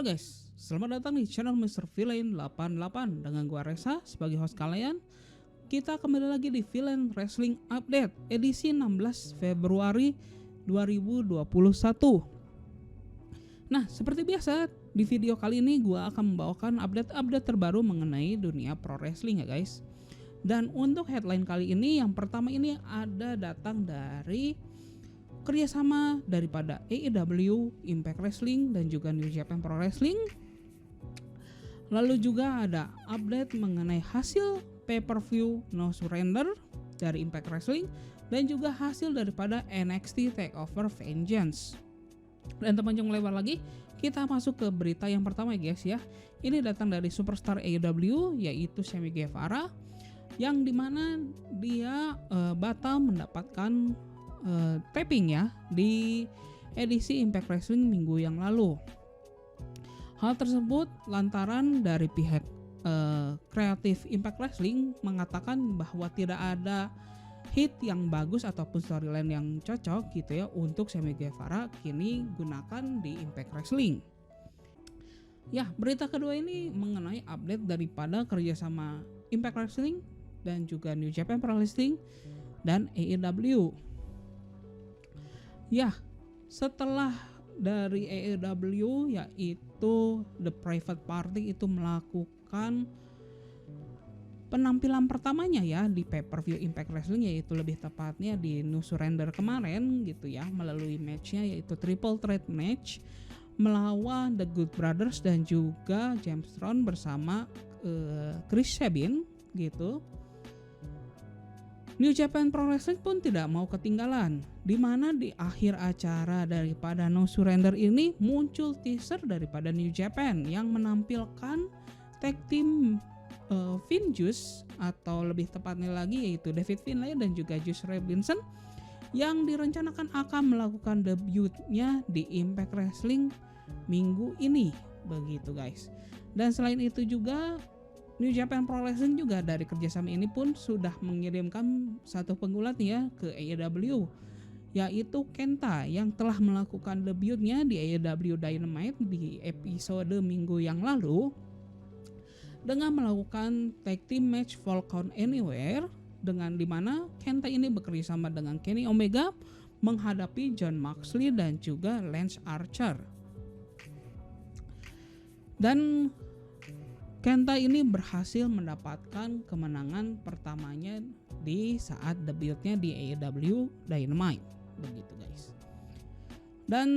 Halo guys, selamat datang di channel Mr. Villain 88 dengan gua Reza sebagai host kalian. Kita kembali lagi di Villain Wrestling Update edisi 16 Februari 2021. Nah, seperti biasa di video kali ini gua akan membawakan update-update terbaru mengenai dunia pro wrestling ya guys. Dan untuk headline kali ini yang pertama ini ada datang dari kerjasama daripada AEW, Impact Wrestling dan juga New Japan Pro Wrestling. Lalu juga ada update mengenai hasil pay-per-view No Surrender dari Impact Wrestling dan juga hasil daripada NXT Takeover Vengeance. Dan teman-teman melebar lagi, kita masuk ke berita yang pertama ya guys ya. Ini datang dari superstar AEW yaitu Sammy Guevara, yang dimana dia batal mendapatkan taping ya di edisi Impact Wrestling minggu yang lalu. Hal tersebut lantaran dari pihak kreatif Impact Wrestling mengatakan bahwa tidak ada hit yang bagus ataupun storyline yang cocok gitu ya untuk Sammy Guevara kini gunakan di Impact Wrestling. Ya, berita kedua ini mengenai update daripada kerjasama Impact Wrestling dan juga New Japan Pro Wrestling dan AEW. Ya, setelah dari AEW yaitu The Private Party itu melakukan penampilan pertamanya ya di pay-per-view Impact Wrestling, yaitu lebih tepatnya di No Surrender kemarin gitu ya, melalui matchnya yaitu Triple Threat Match melawan The Good Brothers dan juga James Storm bersama Chris Sabin gitu. New Japan Pro Wrestling pun tidak mau ketinggalan, di mana di akhir acara daripada No Surrender ini muncul teaser daripada New Japan yang menampilkan tag team Finjuice atau lebih tepatnya lagi yaitu David Finlay dan juga Juice Robinson yang direncanakan akan melakukan debutnya di Impact Wrestling minggu ini begitu guys. Dan selain itu juga New Japan Pro Wrestling juga dari kerjasama ini pun sudah mengirimkan satu penggulat ya ke AEW, yaitu Kenta yang telah melakukan debutnya di AEW Dynamite di episode minggu yang lalu dengan melakukan tag team match Fall Count Anywhere, dengan dimana Kenta ini bekerjasama dengan Kenny Omega menghadapi Jon Moxley dan juga Lance Archer. Dan Kenta ini berhasil mendapatkan kemenangan pertamanya di saat debutnya di AEW Dynamite begitu guys. Dan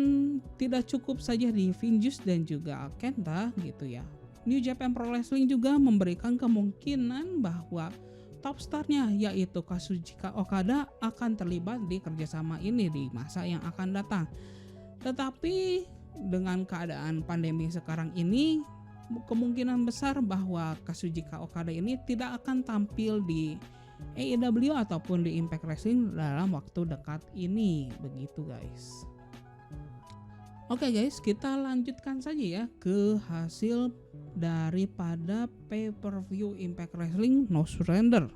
tidak cukup saja di Finjuice dan juga Kenta gitu ya, New Japan Pro Wrestling juga memberikan kemungkinan bahwa top starnya yaitu Kazuchika Okada akan terlibat di kerjasama ini di masa yang akan datang. Tetapi dengan keadaan pandemi sekarang ini, kemungkinan besar bahwa Kazuchika Okada ini tidak akan tampil di AEW ataupun di Impact Wrestling dalam waktu dekat ini begitu guys. Oke guys, kita lanjutkan saja ya ke hasil daripada pay-per-view Impact Wrestling No Surrender,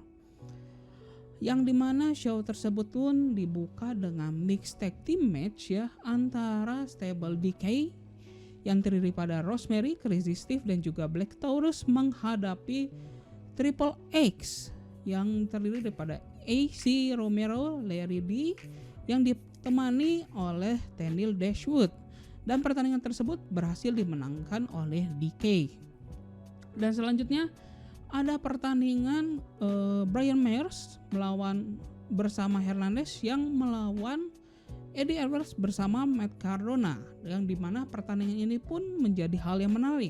yang dimana show tersebut pun dibuka dengan mixed tag team match ya antara Stable Decay yang terdiri pada Rosemary, Crazy Steve dan juga Black Taurus menghadapi Triple X yang terdiri daripada AC Romero, Larry D yang ditemani oleh Tenille Dashwood, dan pertandingan tersebut berhasil dimenangkan oleh DK. Dan selanjutnya ada pertandingan Brian Myers melawan bersama Hernandez yang melawan Eddie Edwards bersama Matt Cardona, yang dimana pertandingan ini pun menjadi hal yang menarik,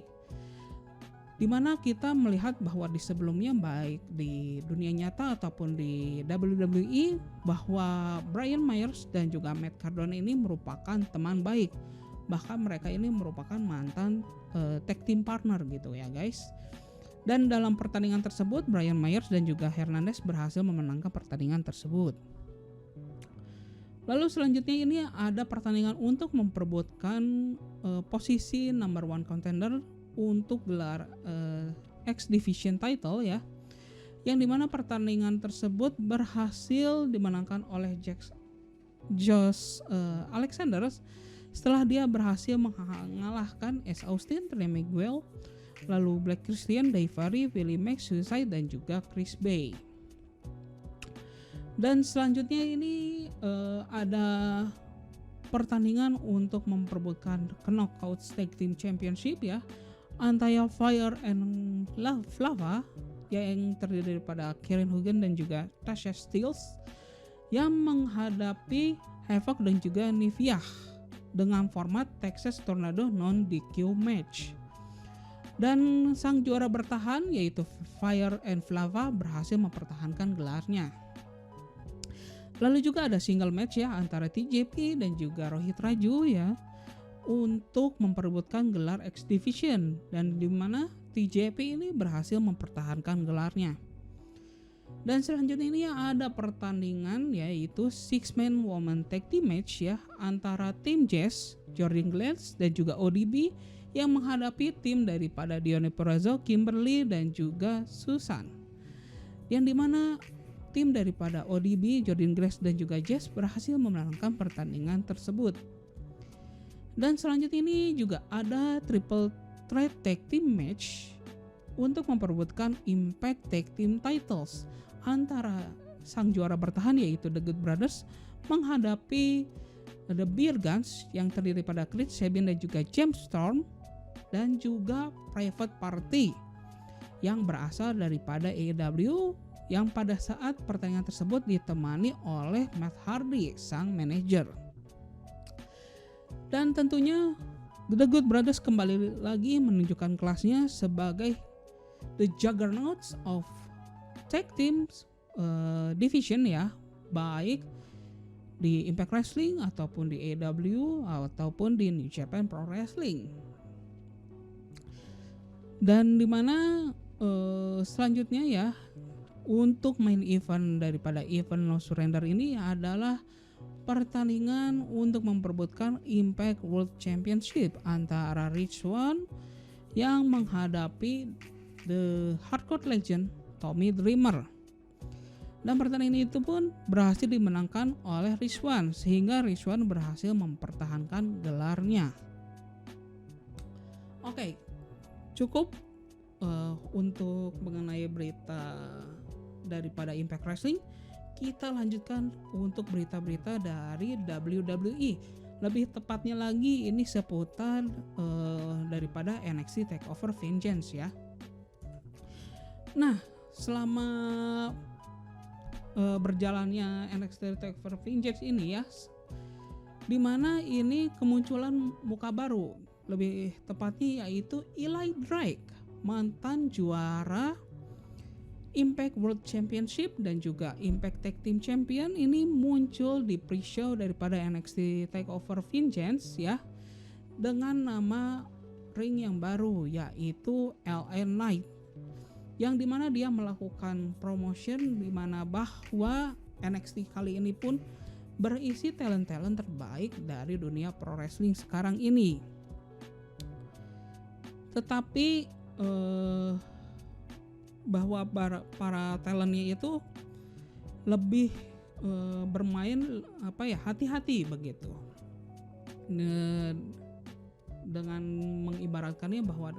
dimana kita melihat bahwa di sebelumnya baik di dunia nyata ataupun di WWE bahwa Brian Myers dan juga Matt Cardona ini merupakan teman baik, bahkan mereka ini merupakan mantan tag team partner gitu ya guys. Dan dalam pertandingan tersebut Brian Myers dan juga Hernandez berhasil memenangkan pertandingan tersebut. Lalu selanjutnya ini ada pertandingan untuk memperebutkan posisi number one contender untuk gelar X Division title ya, yang dimana pertandingan tersebut berhasil dimenangkan oleh Josh Alexander setelah dia berhasil mengalahkan Ace Austin, Trey Miguel, lalu Black Christian, Daivari, Willie Mack, Suicide, dan juga Chris Bay. Dan selanjutnya ini ada pertandingan untuk memperebutkan Knockout Tag Team Championship ya, antara Fire and Flava yang terdiri daripada Karen Hogan dan juga Tasha Steelz yang menghadapi Havoc dan juga Nivea dengan format Texas Tornado non-DQ match. Dan sang juara bertahan yaitu Fire and Flava berhasil mempertahankan gelarnya. Lalu juga ada single match ya antara TJP dan juga Rohit Raju ya untuk memperebutkan gelar X Division, dan di mana TJP ini berhasil mempertahankan gelarnya. Dan selanjutnya ini ada pertandingan yaitu Six Man Woman Tag Team match ya antara tim Jazz, Jordynne Grace dan juga ODB yang menghadapi tim daripada Deonna Purrazzo, Kimberly dan juga Susan. Yang dimana tim daripada ODB, Jordynne Grace dan juga Jazz berhasil memenangkan pertandingan tersebut. Dan selanjutnya ini juga ada Triple Threat Tag Team match untuk memperebutkan Impact Tag Team Titles antara sang juara bertahan yaitu The Good Brothers menghadapi The Beer Guns yang terdiri pada Chris Sabin dan juga James Storm, dan juga Private Party yang berasal daripada AEW yang pada saat pertandingan tersebut ditemani oleh Matt Hardy, sang manajer. Dan tentunya The Good Brothers kembali lagi menunjukkan kelasnya sebagai the juggernauts of tag teams division ya, baik di Impact Wrestling ataupun di AEW ataupun di New Japan Pro Wrestling. Dan dimana selanjutnya ya, untuk main event daripada event No Surrender ini adalah pertandingan untuk memperebutkan Impact World Championship antara Rich Swann yang menghadapi The Hardcore Legend Tommy Dreamer. Dan pertandingan itu pun berhasil dimenangkan oleh Rich Swann sehingga Rich Swann berhasil mempertahankan gelarnya. Oke, cukup untuk mengenai berita daripada Impact Wrestling. Kita lanjutkan untuk berita-berita dari WWE. Lebih tepatnya lagi ini seputar daripada NXT Takeover Vengeance ya. Nah, selama berjalannya NXT Takeover Vengeance ini ya, dimana ini kemunculan muka baru, lebih tepatnya yaitu Eli Drake, mantan juara Impact World Championship dan juga Impact Tag Team Champion, ini muncul di pre-show daripada NXT Takeover Vengeance ya, dengan nama ring yang baru yaitu LA Knight, yang dimana dia melakukan promotion dimana bahwa NXT kali ini pun berisi talent-talent terbaik dari dunia pro wrestling sekarang ini. Tetapi bahwa para talentnya itu lebih bermain hati-hati begitu, dengan mengibaratkannya bahwa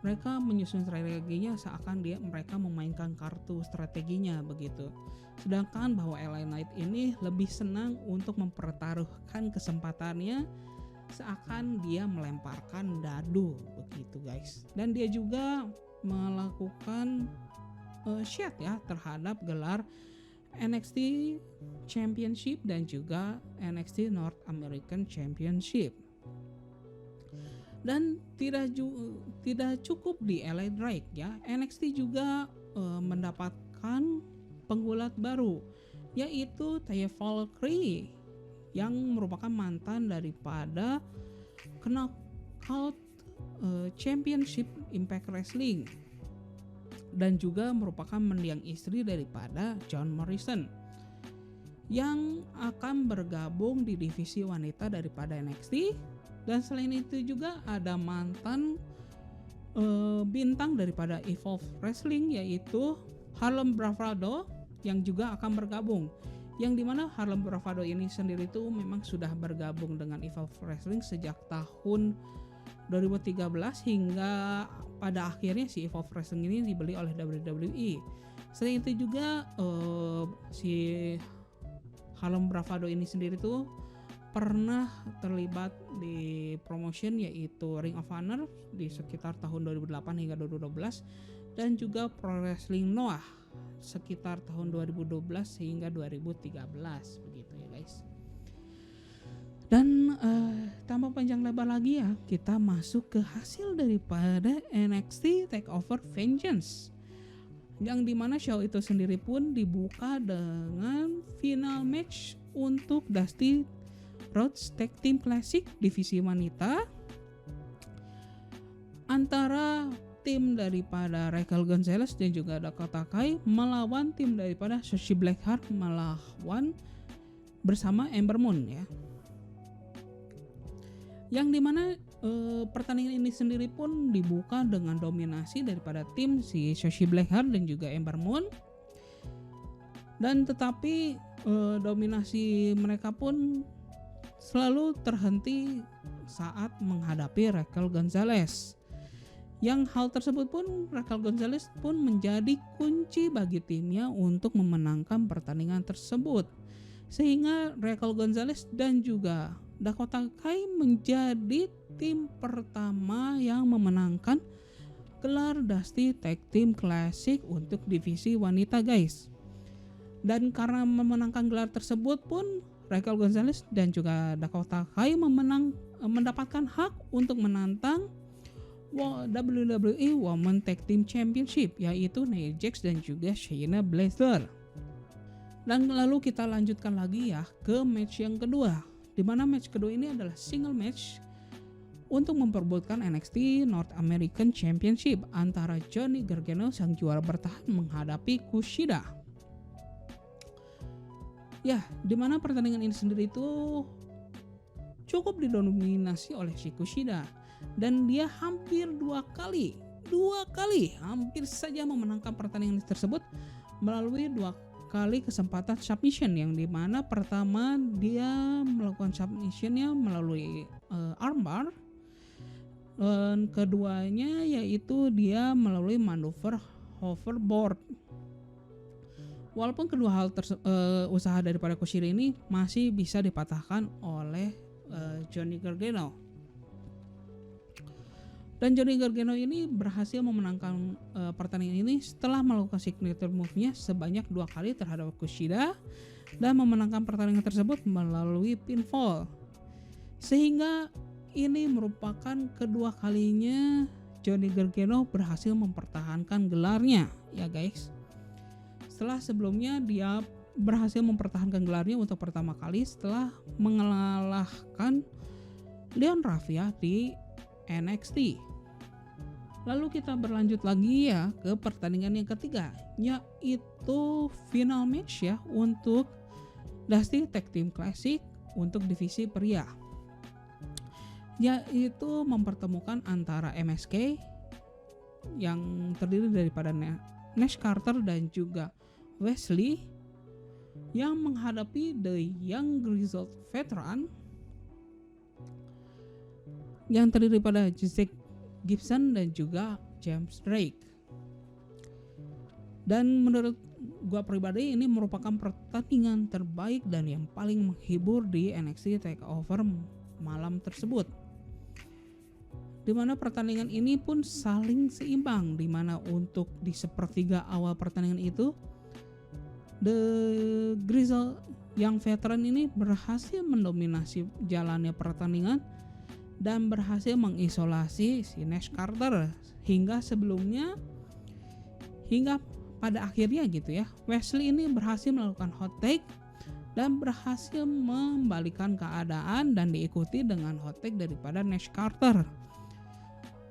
mereka menyusun strateginya seakan mereka memainkan kartu strateginya begitu. Sedangkan bahwa LA Knight ini lebih senang untuk mempertaruhkan kesempatannya seakan dia melemparkan dadu begitu guys. Dan dia juga melakukan shot ya terhadap gelar NXT Championship dan juga NXT North American Championship. Dan tidak cukup di LA Drake ya, NXT juga mendapatkan penggulat baru yaitu Taya Valkyrie yang merupakan mantan daripada Knockout Championship Impact Wrestling dan juga merupakan mendiang istri daripada John Morrison yang akan bergabung di divisi wanita daripada NXT. Dan selain itu juga ada mantan bintang daripada Evolve Wrestling yaitu Harlem Bravado yang juga akan bergabung, yang dimana Harlem Bravado ini sendiri tuh memang sudah bergabung dengan Evolve Wrestling sejak tahun 2013 hingga pada akhirnya si Evolve Wrestling ini dibeli oleh WWE. Selain itu juga si Harlem Bravado ini sendiri tuh pernah terlibat di promotion yaitu Ring of Honor di sekitar tahun 2008 hingga 2012 dan juga Pro Wrestling Noah sekitar tahun 2012 hingga 2013 begitu ya guys. Dan tanpa panjang lebar lagi ya, kita masuk ke hasil daripada NXT Takeover Vengeance, yang dimana show itu sendiri pun dibuka dengan final match untuk Dusty Rhodes Tag Team Classic divisi wanita antara tim daripada Raquel Gonzalez dan juga Dakota Kai melawan tim daripada Shotzi Blackheart melawan bersama Ember Moon ya. Yang dimana pertandingan ini sendiri pun dibuka dengan dominasi daripada tim si Shotzi Blackheart dan juga Ember Moon. Dan tetapi dominasi mereka pun selalu terhenti saat menghadapi Raquel Gonzalez. Yang hal tersebut pun Raquel Gonzalez pun menjadi kunci bagi timnya untuk memenangkan pertandingan tersebut. Sehingga Raquel Gonzalez dan juga Dakota Kai menjadi tim pertama yang memenangkan gelar Dusty Tag Team Classic untuk divisi wanita guys. Dan karena memenangkan gelar tersebut pun Raquel Gonzalez dan juga Dakota Kai mendapatkan hak untuk menantang WWE Women Tag Team Championship yaitu Nia Jax dan juga Shayna Baszler. Dan lalu kita lanjutkan lagi ya ke match yang kedua, di mana match kedua ini adalah single match untuk memperebutkan NXT North American Championship antara Johnny Gargano sang juara bertahan menghadapi Kushida. Ya, di mana pertandingan ini sendiri itu cukup didominasi oleh si Kushida. Dan dia hampir dua kali hampir saja memenangkan pertandingan tersebut melalui dua kali kesempatan submission, yang dimana pertama dia melakukan submissionnya melalui armbar, dan keduanya yaitu dia melalui manuver hoverboard. Walaupun kedua hal usaha daripada Kushida ini masih bisa dipatahkan oleh Johnny Gargano. Dan Johnny Gargano ini berhasil memenangkan pertandingan ini setelah melakukan signature move-nya sebanyak 2 kali terhadap Kushida dan memenangkan pertandingan tersebut melalui pinfall. Sehingga ini merupakan kedua kalinya Johnny Gargano berhasil mempertahankan gelarnya ya guys. Setelah sebelumnya dia berhasil mempertahankan gelarnya untuk pertama kali setelah mengalahkan Leon Rafia di NXT. Lalu kita berlanjut lagi ya ke pertandingan yang ketiga, yaitu final match ya untuk Dusty Tag Team Classic untuk divisi pria, yaitu mempertemukan antara MSK yang terdiri daripada Nash Carter dan juga Wesley yang menghadapi The Young Grizzled Veteran yang terdiri pada Zack Gibson dan juga James Drake. Dan menurut gua pribadi ini merupakan pertandingan terbaik dan yang paling menghibur di NXT Takeover malam tersebut. Dimana pertandingan ini pun saling seimbang, dimana untuk di sepertiga awal pertandingan itu The Grizzled Young Veteran ini berhasil mendominasi jalannya pertandingan dan berhasil mengisolasi si Nash Carter hingga pada akhirnya gitu ya, Wesley ini berhasil melakukan hot take dan berhasil membalikan keadaan dan diikuti dengan hot take daripada Nash Carter.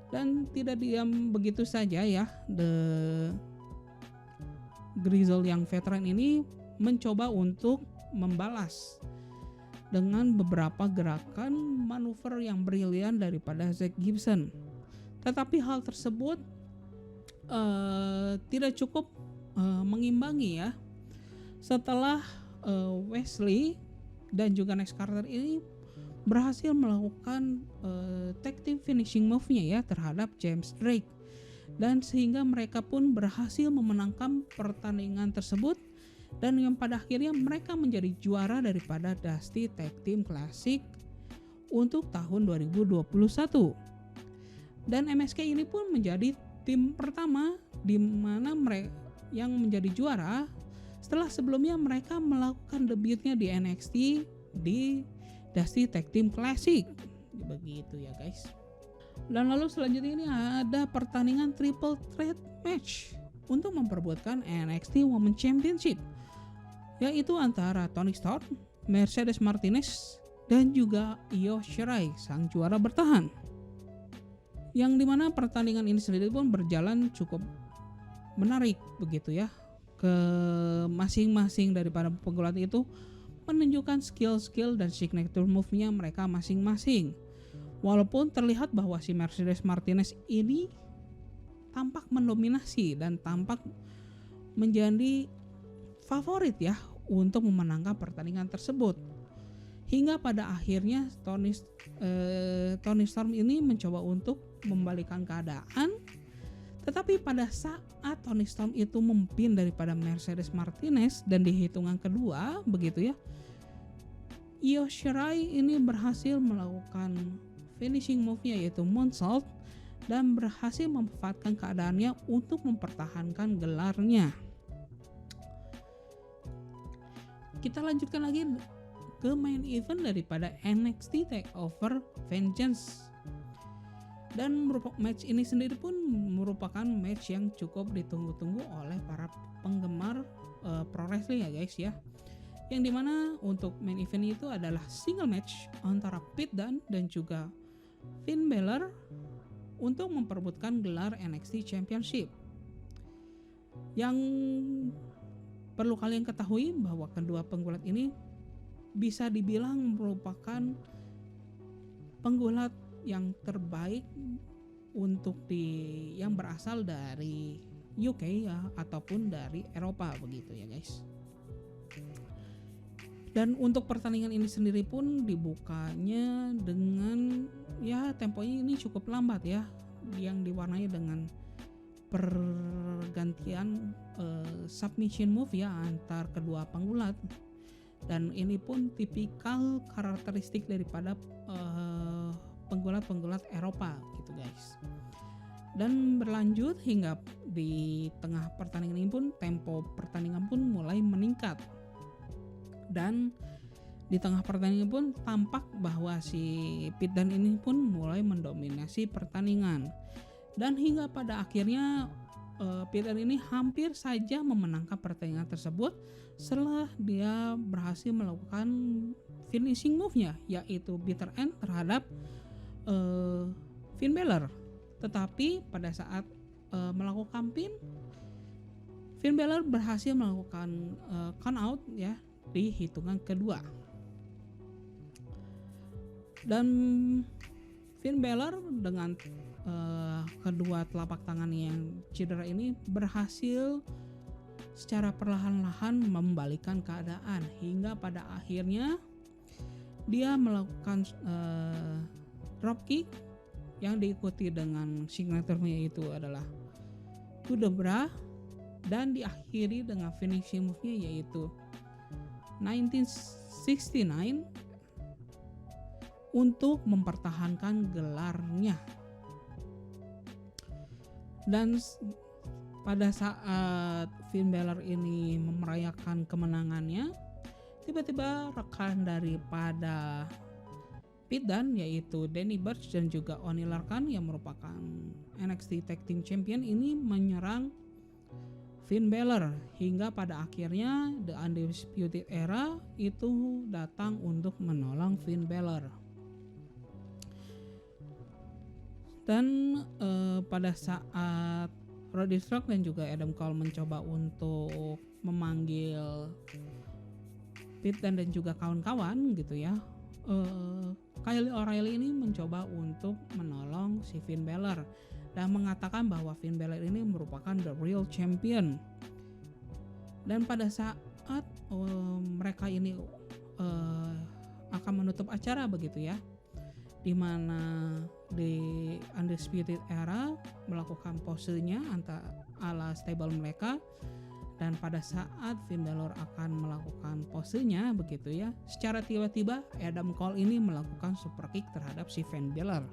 Dan tidak diam begitu saja ya, The Grizzled Young Veteran ini mencoba untuk membalas dengan beberapa gerakan manuver yang brilian daripada Zack Gibson. Tetapi hal tersebut tidak cukup mengimbangi ya. Setelah Wesley dan juga Nex Carter ini berhasil melakukan tag team finishing move-nya ya terhadap James Drake, dan sehingga mereka pun berhasil memenangkan pertandingan tersebut, dan yang pada akhirnya mereka menjadi juara daripada Dusty Tag Team Classic untuk tahun 2021. Dan MSK ini pun menjadi tim pertama di mana mereka yang menjadi juara setelah sebelumnya mereka melakukan debutnya di NXT di Dusty Tag Team Classic. Begitu ya guys. Dan lalu selanjutnya ini ada pertandingan triple threat match untuk memperebutkan NXT Women's Championship, yaitu antara Toni Storm, Mercedes Martinez, dan juga Io Shirai sang juara bertahan. Yang dimana pertandingan ini sendiri pun berjalan cukup menarik begitu ya. Ke masing-masing daripada pegulat itu menunjukkan skill-skill dan signature move-nya mereka masing-masing. Walaupun terlihat bahwa si Mercedes Martinez ini tampak mendominasi dan tampak menjadi favorit ya untuk memenangkan pertandingan tersebut. Hingga pada akhirnya Toni Storm ini mencoba untuk membalikan keadaan. Tetapi pada saat Toni Storm itu mempin daripada Mercedes Martinez dan di hitungan kedua begitu ya, Io Shirai ini berhasil melakukan finishing move-nya yaitu moonsault dan berhasil memanfaatkan keadaannya untuk mempertahankan gelarnya. Kita lanjutkan lagi ke main event daripada NXT TakeOver Vengeance. Dan match ini sendiri pun merupakan match yang cukup ditunggu-tunggu oleh para penggemar pro wrestling ya guys ya. Yang dimana untuk main event itu adalah single match antara Pete Dunne dan juga Finn Balor untuk memperebutkan gelar NXT Championship. Yang perlu kalian ketahui bahwa kedua penggulat ini bisa dibilang merupakan penggulat yang terbaik untuk yang berasal dari UK ya ataupun dari Eropa begitu ya guys. Dan untuk pertandingan ini sendiri pun dibukanya dengan ya temponya ini cukup lambat ya, yang diwarnai dengan pergantian submission move ya antar kedua penggulat. Dan ini pun tipikal karakteristik daripada penggulat-penggulat Eropa gitu guys. Dan berlanjut hingga di tengah pertandingan ini pun tempo pertandingan pun mulai meningkat. Dan di tengah pertandingan pun tampak bahwa si Pete Dunne ini pun mulai mendominasi pertandingan. Dan hingga pada akhirnya Pete Dunne ini hampir saja memenangkan pertandingan tersebut setelah dia berhasil melakukan finishing move-nya yaitu bitter end terhadap Finn Balor. Tetapi pada saat melakukan pin, Finn Balor berhasil melakukan count out ya di hitungan kedua. Dan Finn Balor dengan kedua telapak tangannya yang cedera ini berhasil secara perlahan-lahan membalikan keadaan hingga pada akhirnya dia melakukan dropkick yang diikuti dengan signaturnya itu adalah to the bra dan diakhiri dengan finishing move-nya yaitu 1969 untuk mempertahankan gelarnya. Dan pada saat Finn Balor ini merayakan kemenangannya, tiba-tiba rekan daripada Pete Dunne yaitu Danny Burch dan juga Oney Lorcan yang merupakan NXT Tag Team Champion ini menyerang Finn Balor hingga pada akhirnya The Undisputed Era itu datang untuk menolong Finn Balor. Dan pada saat Roddy Strong dan juga Adam Cole mencoba untuk memanggil Pete Dunne dan juga kawan-kawan gitu ya, Kyle O'Reilly ini mencoba untuk menolong si Finn Balor dan mengatakan bahwa Finn Balor ini merupakan the real champion. Dan pada saat saat mereka ini akan menutup acara begitu ya, di mana di Undisputed Era melakukan posenya ala stable mereka, dan pada saat Finn Balor akan melakukan posenya begitu ya, secara tiba-tiba Adam Cole ini melakukan super kick terhadap si Finn Balor.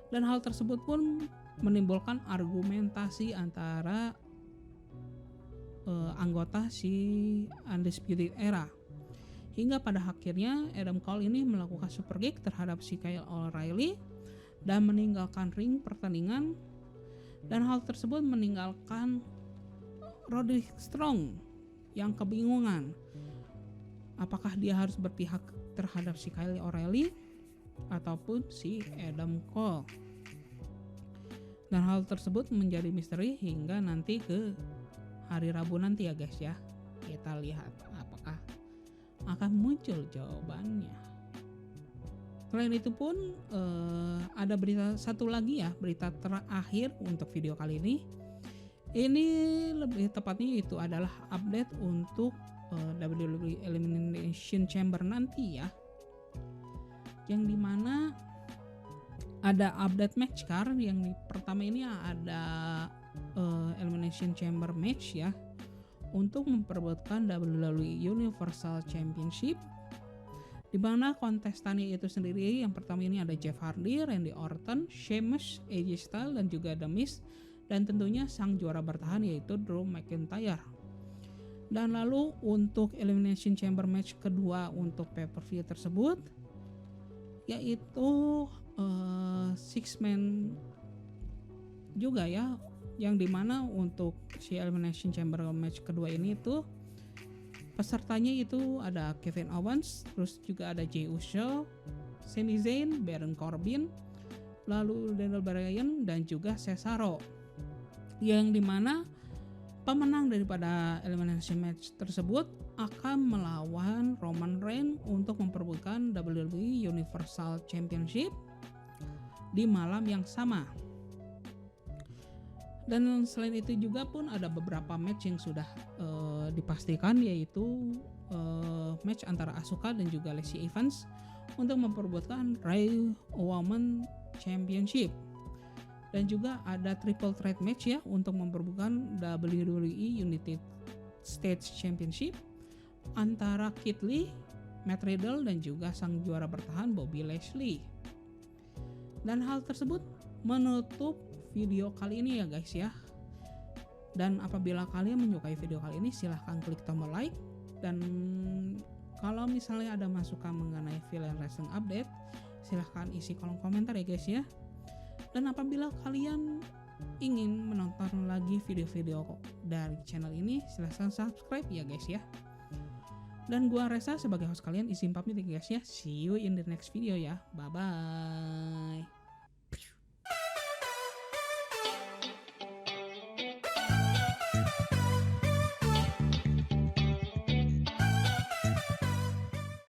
Dan hal tersebut pun menimbulkan argumentasi antara anggota si Undisputed Era, hingga pada akhirnya Adam Cole ini melakukan super kick terhadap si Kyle O'Reilly dan meninggalkan ring pertandingan. Dan hal tersebut meninggalkan Roderick Strong yang kebingungan apakah dia harus berpihak terhadap si Kyle O'Reilly ataupun si Adam Cole. Dan hal tersebut menjadi misteri hingga nanti ke hari Rabu nanti ya guys ya. Kita lihat apakah akan muncul jawabannya. Selain itu pun ada berita satu lagi ya, berita terakhir untuk video kali ini. Ini lebih tepatnya itu adalah update untuk WWE Elimination Chamber nanti ya, yang dimana ada update match card. Yang pertama ini ada Elimination Chamber match ya, untuk memperebutkan WWE Universal Championship, di mana kontestannya itu sendiri yang pertama ini ada Jeff Hardy, Randy Orton, Sheamus, AJ Styles, dan juga The Miz, dan tentunya sang juara bertahan yaitu Drew McIntyre. Dan lalu untuk Elimination Chamber match kedua untuk pay-per-view tersebut yaitu six man juga ya, yang dimana untuk si Elimination Chamber match kedua ini tuh pesertanya itu ada Kevin Owens, terus juga ada Jey Uso, Sami Zayn, Baron Corbin, lalu Daniel Bryan, dan juga Cesaro, yang dimana pemenang daripada elimination match tersebut akan melawan Roman Reigns untuk memperebutkan WWE Universal Championship di malam yang sama. Dan selain itu juga pun ada beberapa match yang sudah dipastikan, yaitu match antara Asuka dan juga Lacey Evans untuk memperebutkan Raw Women's Championship. Dan juga ada triple threat match ya untuk memperebutkan WWE United States Championship antara Keith Lee, Matt Riddle, dan juga sang juara bertahan Bobby Lashley. Dan hal tersebut menutup video kali ini ya guys ya. Dan apabila kalian menyukai video kali ini, silahkan klik tombol like. Dan kalau misalnya ada masukan mengenai Villain Wrestling Update, silahkan isi kolom komentar ya guys ya. Dan apabila kalian ingin menonton lagi video-video dari channel ini, silahkan subscribe ya guys ya. Dan gua Reza sebagai host kalian izin pamit ya guys ya. See you in the next video ya. Bye bye.